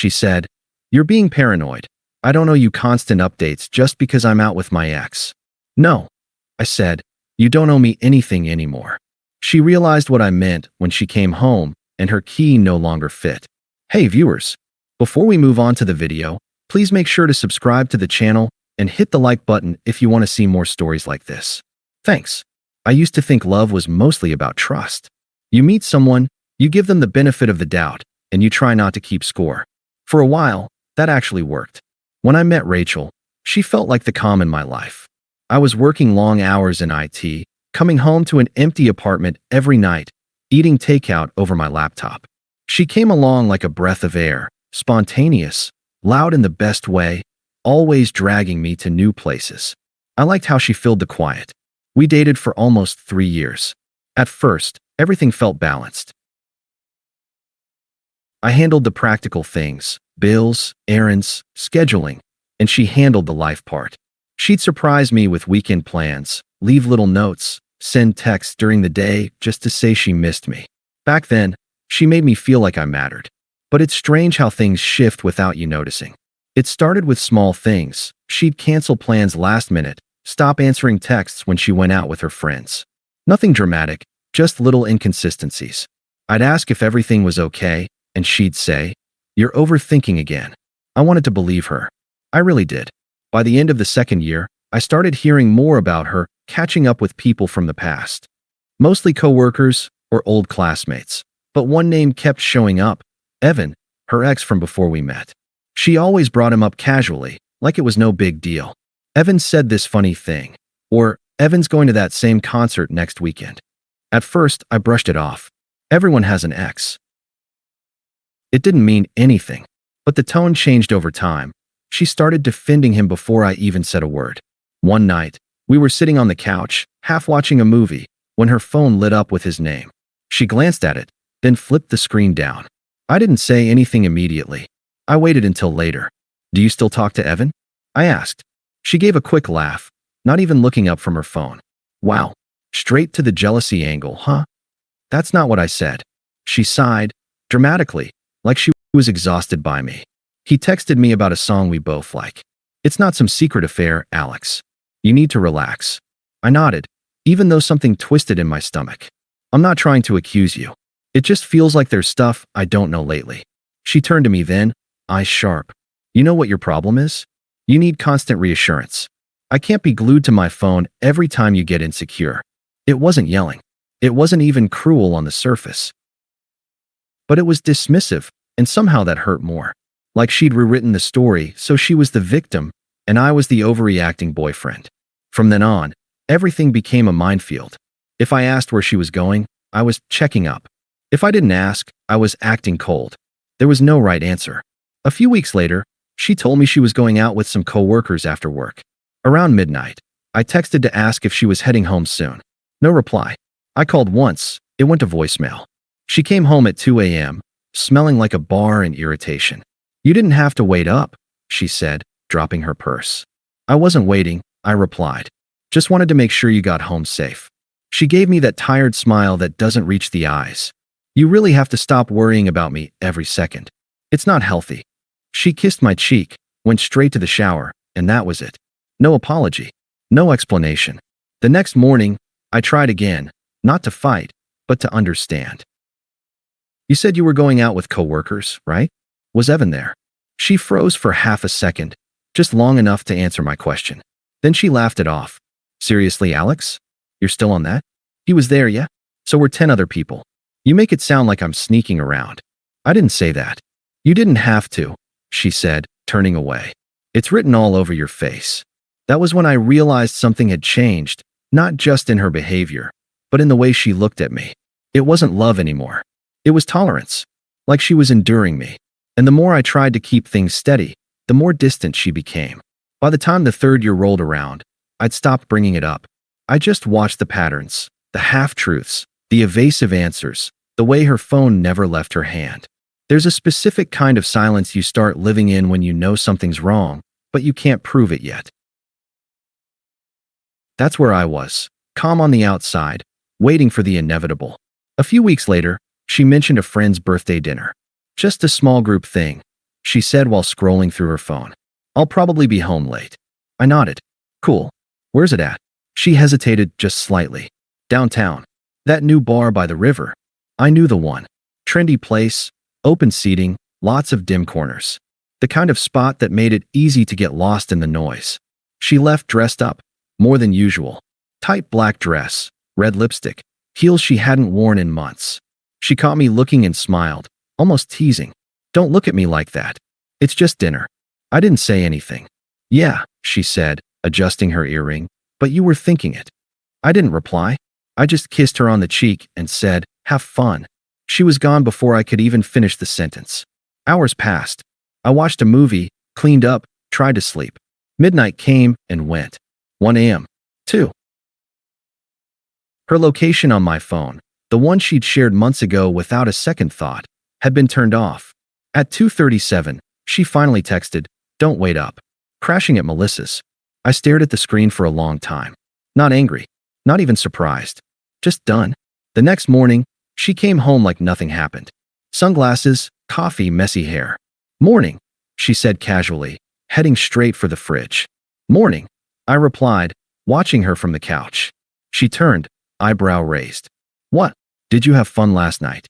She said, "You're being paranoid. I don't owe you constant updates just because I'm out with my ex." "No," I said, "you don't owe me anything anymore." She realized what I meant when she came home and her key no longer fit. Hey viewers, before we move on to the video, please make sure to subscribe to the channel and hit the like button if you want to see more stories like this. Thanks. I used to think love was mostly about trust. You meet someone, you give them the benefit of the doubt, and you try not to keep score. For a while, that actually worked. When I met Rachel, she felt like the calm in my life. I was working long hours in IT, coming home to an empty apartment every night, eating takeout over my laptop. She came along like a breath of air, spontaneous, loud in the best way, always dragging me to new places. I liked how she filled the quiet. We dated for almost 3 years. At first, everything felt balanced. I handled the practical things, bills, errands, scheduling, and she handled the life part. She'd surprise me with weekend plans, leave little notes, send texts during the day just to say she missed me. Back then, she made me feel like I mattered. But it's strange how things shift without you noticing. It started with small things. She'd cancel plans last minute, stop answering texts when she went out with her friends. Nothing dramatic, just little inconsistencies. I'd ask if everything was okay, and she'd say, "You're overthinking again." I wanted to believe her. I really did. By the end of the second year, I started hearing more about her, catching up with people from the past. Mostly coworkers or old classmates. But one name kept showing up, Evan, her ex from before we met. She always brought him up casually, like it was no big deal. "Evan said this funny thing," or "Evan's going to that same concert next weekend." At first, I brushed it off. Everyone has an ex. It didn't mean anything, but the tone changed over time. She started defending him before I even said a word. One night, we were sitting on the couch, half watching a movie, when her phone lit up with his name. She glanced at it, then flipped the screen down. I didn't say anything immediately. I waited until later. "Do you still talk to Evan?" I asked. She gave a quick laugh, not even looking up from her phone. "Wow, straight to the jealousy angle, huh?" "That's not what I said." She sighed, dramatically, like she was exhausted by me. "He texted me about a song we both like. It's not some secret affair, Alex. You need to relax." I nodded, even though something twisted in my stomach. "I'm not trying to accuse you. It just feels like there's stuff I don't know lately." She turned to me then, eyes sharp. "You know what your problem is? You need constant reassurance. I can't be glued to my phone every time you get insecure." It wasn't yelling. It wasn't even cruel on the surface. But it was dismissive, and somehow that hurt more. Like she'd rewritten the story so she was the victim, and I was the overreacting boyfriend. From then on, everything became a minefield. If I asked where she was going, I was checking up. If I didn't ask, I was acting cold. There was no right answer. A few weeks later, she told me she was going out with some coworkers after work. Around midnight, I texted to ask if she was heading home soon. No reply. I called once. It went to voicemail. She came home at 2 a.m., smelling like a bar and irritation. "You didn't have to wait up," she said, dropping her purse. "I wasn't waiting," I replied. "Just wanted to make sure you got home safe." She gave me that tired smile that doesn't reach the eyes. "You really have to stop worrying about me every second. It's not healthy." She kissed my cheek, went straight to the shower, and that was it. No apology. No explanation. The next morning, I tried again, not to fight, but to understand. "You said you were going out with coworkers, right? Was Evan there?" She froze for half a second, just long enough to answer my question. Then she laughed it off. "Seriously, Alex? You're still on that? He was there, yeah? So were 10 other people. You make it sound like I'm sneaking around." "I didn't say that." "You didn't have to," she said, turning away. "It's written all over your face." That was when I realized something had changed, not just in her behavior, but in the way she looked at me. It wasn't love anymore. It was tolerance, like she was enduring me. And the more I tried to keep things steady, the more distant she became. By the time the third year rolled around, I'd stopped bringing it up. I just watched the patterns, the half-truths, the evasive answers, the way her phone never left her hand. There's a specific kind of silence you start living in when you know something's wrong, but you can't prove it yet. That's where I was, calm on the outside, waiting for the inevitable. A few weeks later, she mentioned a friend's birthday dinner. Just a small group thing. she said while scrolling through her phone. I'll probably be home late. I nodded. Cool. Where's it at? She hesitated just slightly. Downtown. That new bar by the river. I knew the one. Trendy place, open seating, lots of dim corners. The kind of spot that made it easy to get lost in the noise. She left dressed up, more than usual. Tight black dress, red lipstick, heels she hadn't worn in months. She caught me looking and smiled, almost teasing. Don't look at me like that. It's just dinner. I didn't say anything. Yeah, she said, adjusting her earring, but you were thinking it. I didn't reply. I just kissed her on the cheek and said, have fun. She was gone before I could even finish the sentence. Hours passed. I watched a movie, cleaned up, tried to sleep. Midnight came and went. 1 a.m. 2. Her location on my phone, the one she'd shared months ago without a second thought, had been turned off. At 2:37, she finally texted, don't wait up. Crashing at Melissa's. I stared at the screen for a long time. Not angry. Not even surprised. Just done. The next morning, she came home like nothing happened. Sunglasses, coffee, messy hair. Morning, she said casually, heading straight for the fridge. Morning, I replied, watching her from the couch. She turned, eyebrow raised. What? Did you have fun last night?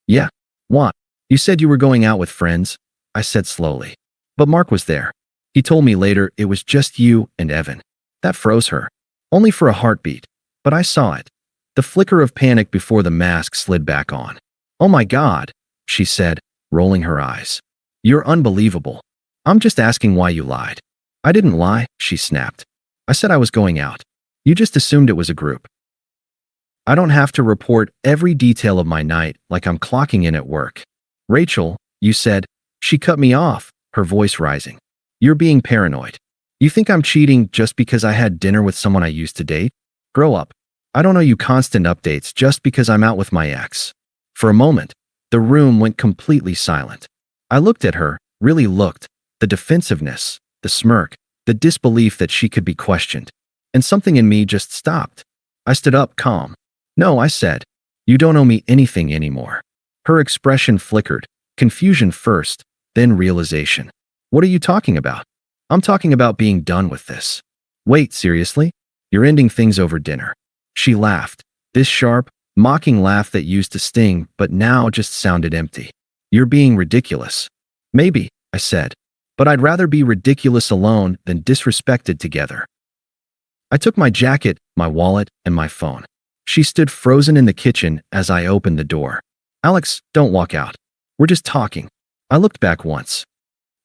Yeah. What? You said you were going out with friends, I said slowly. But Mark was there. He told me later it was just you and Evan. That froze her. Only for a heartbeat. But I saw it. The flicker of panic before the mask slid back on. Oh my God, she said, rolling her eyes. You're unbelievable. I'm just asking why you lied. I didn't lie, she snapped. I said I was going out. You just assumed it was a group. I don't have to report every detail of my night like I'm clocking in at work. Rachel, you said. She cut me off, her voice rising. You're being paranoid. You think I'm cheating just because I had dinner with someone I used to date? Grow up. I don't owe you constant updates just because I'm out with my ex. For a moment, the room went completely silent. I looked at her, really looked, the defensiveness, the smirk, the disbelief that she could be questioned. And something in me just stopped. I stood up calm. No, I said. You don't owe me anything anymore. Her expression flickered, confusion first, then realization. What are you talking about? I'm talking about being done with this. Wait, seriously? You're ending things over dinner. She laughed, this sharp, mocking laugh that used to sting but now just sounded empty. You're being ridiculous. Maybe, I said. But I'd rather be ridiculous alone than disrespected together. I took my jacket, my wallet, and my phone. She stood frozen in the kitchen as I opened the door. Alex, don't walk out. We're just talking. I looked back once.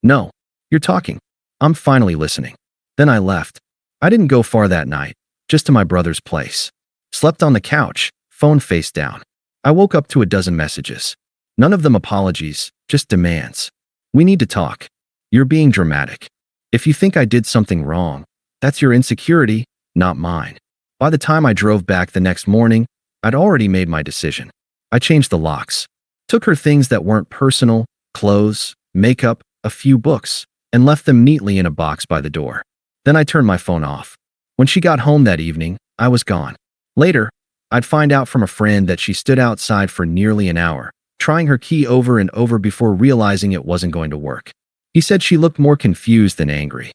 No, you're talking. I'm finally listening. Then I left. I didn't go far that night, just to my brother's place. Slept on the couch, phone face down. I woke up to a dozen messages. None of them apologies, just demands. We need to talk. You're being dramatic. If you think I did something wrong, that's your insecurity, not mine. By the time I drove back the next morning, I'd already made my decision. I changed the locks, took her things that weren't personal, clothes, makeup, a few books, and left them neatly in a box by the door. Then I turned my phone off. When she got home that evening, I was gone. Later, I'd find out from a friend that she stood outside for nearly an hour, trying her key over and over before realizing it wasn't going to work. He said she looked more confused than angry.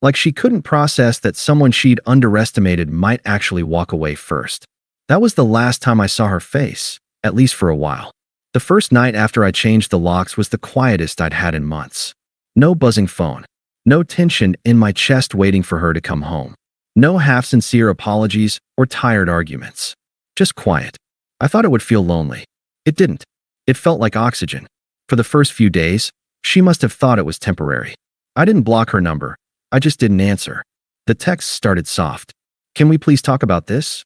Like she couldn't process that someone she'd underestimated might actually walk away first. That was the last time I saw her face, at least for a while. The first night after I changed the locks was the quietest I'd had in months. No buzzing phone. No tension in my chest waiting for her to come home. No half-sincere apologies or tired arguments. Just quiet. I thought it would feel lonely. It didn't. It felt like oxygen. For the first few days, she must have thought it was temporary. I didn't block her number. I just didn't answer. The text started soft. Can we please talk about this?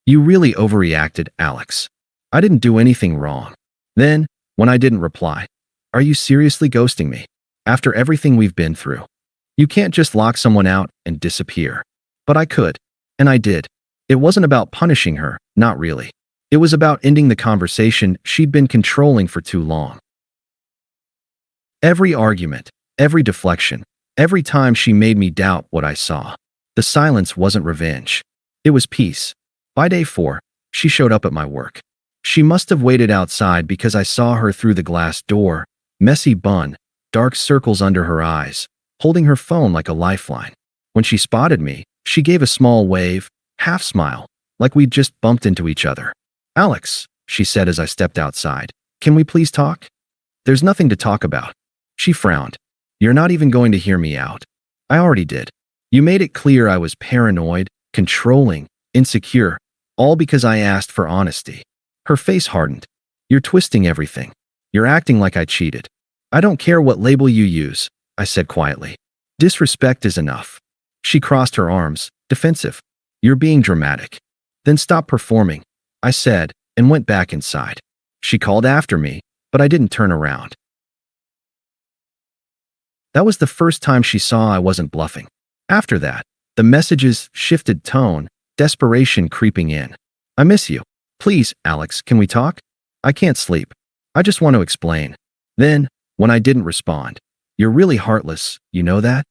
You really overreacted, Alex. I didn't do anything wrong. Then, when I didn't reply, are you seriously ghosting me? After everything we've been through? You can't just lock someone out and disappear. But I could. And I did. It wasn't about punishing her, not really. It was about ending the conversation she'd been controlling for too long. Every argument, every deflection, every time she made me doubt what I saw. The silence wasn't revenge. It was peace. By day 4, she showed up at my work. She must have waited outside because I saw her through the glass door, Messy bun, dark circles under her eyes, holding her phone like a lifeline. When she spotted me, she gave a small wave, half smile, like we'd just bumped into each other. "Alex," she said as I stepped outside, "can we please talk?" "There's nothing to talk about." She frowned. "You're not even going to hear me out." "I already did. You made it clear I was paranoid, controlling, insecure, all because I asked for honesty." Her face hardened. "You're twisting everything. You're acting like I cheated." "I don't care what label you use," I said quietly. "Disrespect is enough." She crossed her arms, defensive. "You're being dramatic." "Then stop performing," I said, and went back inside. She called after me, but I didn't turn around. That was the first time she saw I wasn't bluffing. After that, the messages shifted tone, desperation creeping in. "I miss you. Please, Alex, can we talk? I can't sleep. I just want to explain." Then, when I didn't respond, "You're really heartless, you know that?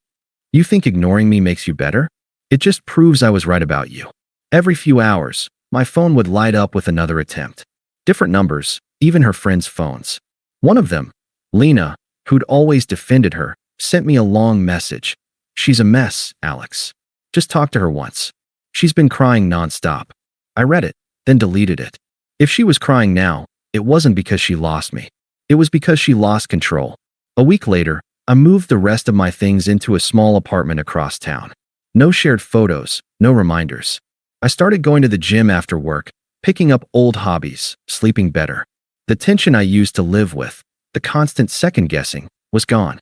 You think ignoring me makes you better? It just proves I was right about you." Every few hours, my phone would light up with another attempt. Different numbers, even her friends' phones. One of them, Lena, who'd always defended her, sent me a long message. "She's a mess, Alex. Just talk to her once. She's been crying nonstop." I read it, then deleted it. If she was crying now, it wasn't because she lost me. It was because she lost control. A week later, I moved the rest of my things into a small apartment across town. No shared photos, no reminders. I started going to the gym after work, picking up old hobbies, sleeping better. The tension I used to live with, the constant second-guessing, was gone.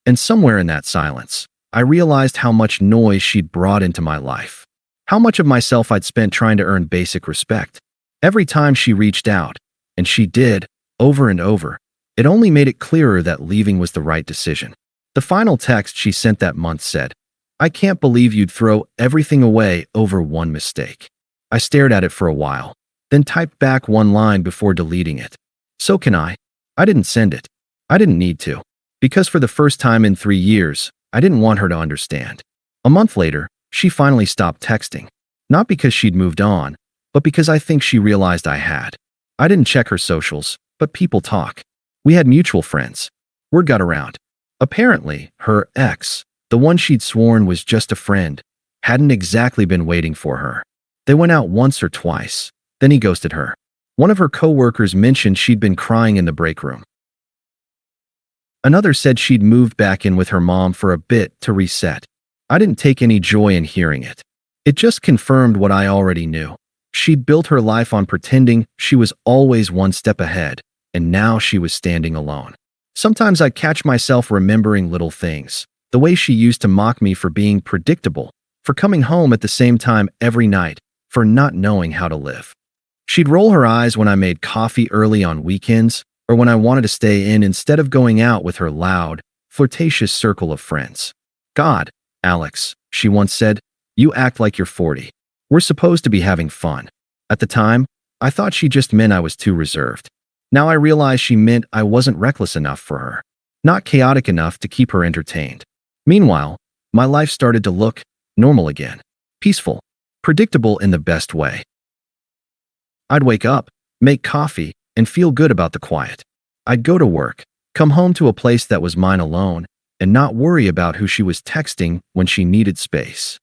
And somewhere in that silence, I realized how much noise she'd brought into my life. How much of myself I'd spent trying to earn basic respect. Every time she reached out, and she did, over and over, it only made it clearer that leaving was the right decision. The final text she sent that month said, "I can't believe you'd throw everything away over one mistake." I stared at it for a while, then typed back one line before deleting it. "So can I." I didn't send it. I didn't need to. Because for the first time in 3 years, I didn't want her to understand. A month later, she finally stopped texting. Not because she'd moved on, but because I think she realized I had. I didn't check her socials, but people talk. We had mutual friends. Word got around. Apparently, her ex, the one she'd sworn was just a friend, hadn't exactly been waiting for her. They went out once or twice, then he ghosted her. One of her coworkers mentioned she'd been crying in the break room. Another said she'd moved back in with her mom for a bit to reset. I didn't take any joy in hearing it. It just confirmed what I already knew. She'd built her life on pretending she was always one step ahead, and now she was standing alone. Sometimes I catch myself remembering little things. The way she used to mock me for being predictable, for coming home at the same time every night, for not knowing how to live. She'd roll her eyes when I made coffee early on weekends, or when I wanted to stay in instead of going out with her loud, flirtatious circle of friends. "God, Alex," she once said, "you act like you're 40. We're supposed to be having fun." At the time, I thought she just meant I was too reserved. Now I realize she meant I wasn't reckless enough for her, not chaotic enough to keep her entertained. Meanwhile, my life started to look normal again. Peaceful, predictable in the best way. I'd wake up, make coffee, and feel good about the quiet. I'd go to work, come home to a place that was mine alone, and not worry about who she was texting when she needed space.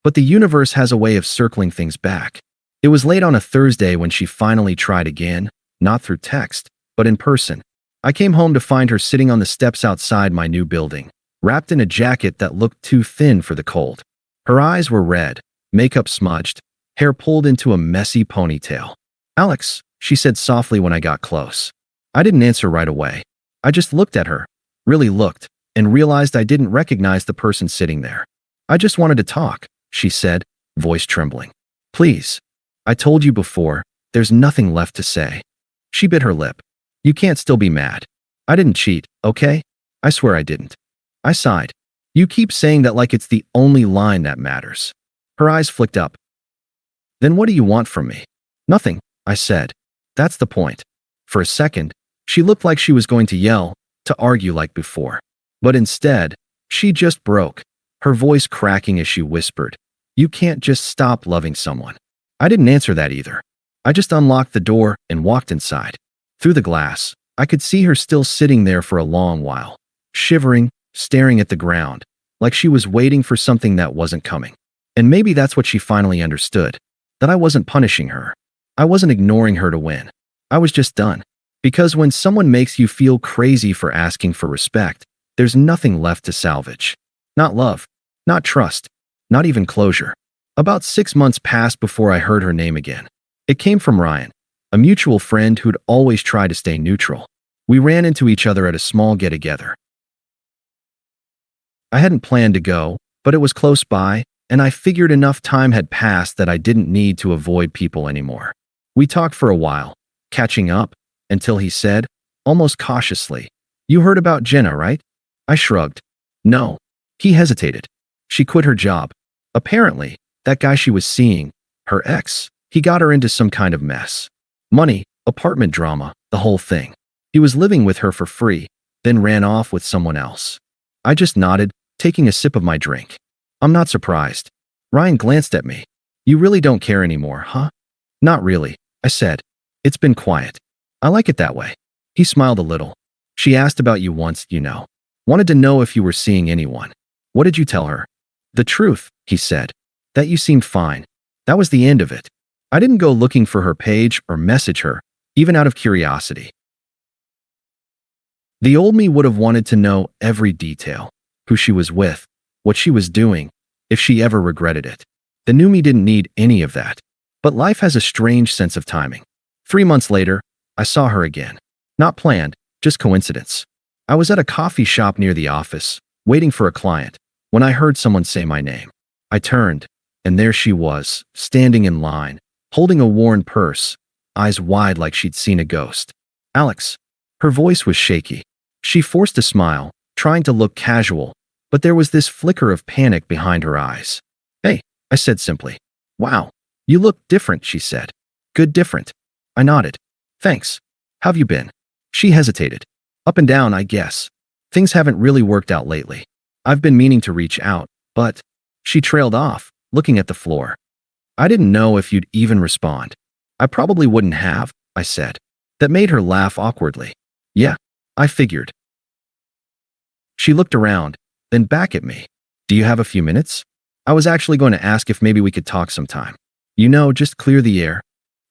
But the universe has a way of circling things back. It was late on a Thursday when she finally tried again, not through text, but in person. I came home to find her sitting on the steps outside my new building, wrapped in a jacket that looked too thin for the cold. Her eyes were red, makeup smudged, hair pulled into a messy ponytail. "Alex," she said softly when I got close. I didn't answer right away. I just looked at her, really looked, and realized I didn't recognize the person sitting there. "I just wanted to talk," she said, voice trembling. "Please. I told you before, there's nothing left to say." She bit her lip. "You can't still be mad. I didn't cheat, okay? I swear I didn't." I sighed. "You keep saying that like it's the only line that matters." Her eyes flicked up. "Then what do you want from me?" "Nothing," I said. "That's the point." For a second, she looked like she was going to yell, to argue like before. But instead, she just broke, her voice cracking as she whispered, "You can't just stop loving someone." I didn't answer that either. I just unlocked the door and walked inside. Through the glass, I could see her still sitting there for a long while, shivering, staring at the ground, like she was waiting for something that wasn't coming. And maybe that's what she finally understood, that I wasn't punishing her. I wasn't ignoring her to win. I was just done. Because when someone makes you feel crazy for asking for respect, there's nothing left to salvage. Not love, not trust, not even closure. About 6 months passed before I heard her name again. It came from Ryan, a mutual friend who'd always tried to stay neutral. We ran into each other at a small get-together. I hadn't planned to go, but it was close by, and I figured enough time had passed that I didn't need to avoid people anymore. We talked for a while, catching up, until he said, almost cautiously, "You heard about Jenna, right?" I shrugged. No. He hesitated. She quit her job. Apparently, that guy she was seeing, her ex, he got her into some kind of mess. Money, apartment drama, the whole thing. He was living with her for free, then ran off with someone else. I just nodded, taking a sip of my drink. I'm not surprised. Ryan glanced at me. You really don't care anymore, huh? Not really, I said. It's been quiet. I like it that way. He smiled a little. She asked about you once, you know. Wanted to know if you were seeing anyone. What did you tell her? The truth, he said. That you seemed fine. That was the end of it. I didn't go looking for her page or message her, even out of curiosity. The old me would have wanted to know every detail. Who she was with, what she was doing, if she ever regretted it. The new me didn't need any of that. But life has a strange sense of timing. 3 months later, I saw her again. Not planned, just coincidence. I was at a coffee shop near the office, waiting for a client, when I heard someone say my name. I turned, and there she was, standing in line, holding a worn purse, eyes wide like she'd seen a ghost. Alex. Her voice was shaky. She forced a smile, trying to look casual, but there was this flicker of panic behind her eyes. Hey, I said simply. Wow, you look different, she said. Good different. I nodded. Thanks. How've you been? She hesitated. Up and down, I guess. Things haven't really worked out lately. I've been meaning to reach out, but… She trailed off, looking at the floor. I didn't know if you'd even respond. I probably wouldn't have, I said. That made her laugh awkwardly. Yeah, I figured. She looked around, then back at me. Do you have a few minutes? I was actually going to ask if maybe we could talk sometime. You know, just clear the air.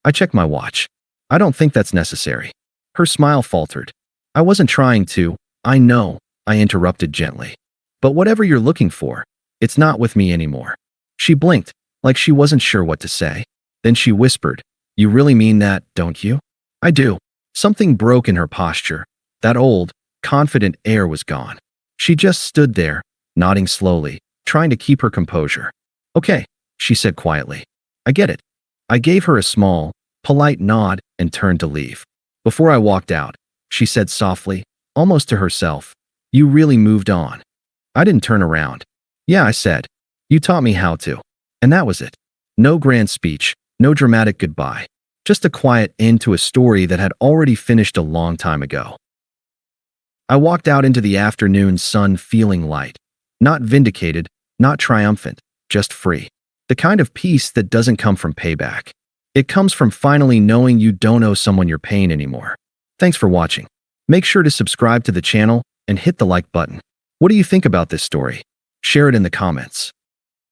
I checked my watch. I don't think that's necessary. Her smile faltered. I wasn't trying to. I know, I interrupted gently. But whatever you're looking for, it's not with me anymore. She blinked, like she wasn't sure what to say. Then she whispered, You really mean that, don't you? I do. Something broke in her posture. That old, confident air was gone. She just stood there, nodding slowly, trying to keep her composure. Okay, she said quietly. I get it. I gave her a small, polite nod and turned to leave. Before I walked out, she said softly, almost to herself, You really moved on. I didn't turn around. Yeah, I said. You taught me how to. And that was it. No grand speech, no dramatic goodbye. Just a quiet end to a story that had already finished a long time ago. I walked out into the afternoon sun feeling light. Not vindicated, not triumphant, just free. The kind of peace that doesn't come from payback. It comes from finally knowing you don't owe someone your pain anymore. Thanks for watching. Make sure to subscribe to the channel and hit the like button. What do you think about this story? Share it in the comments.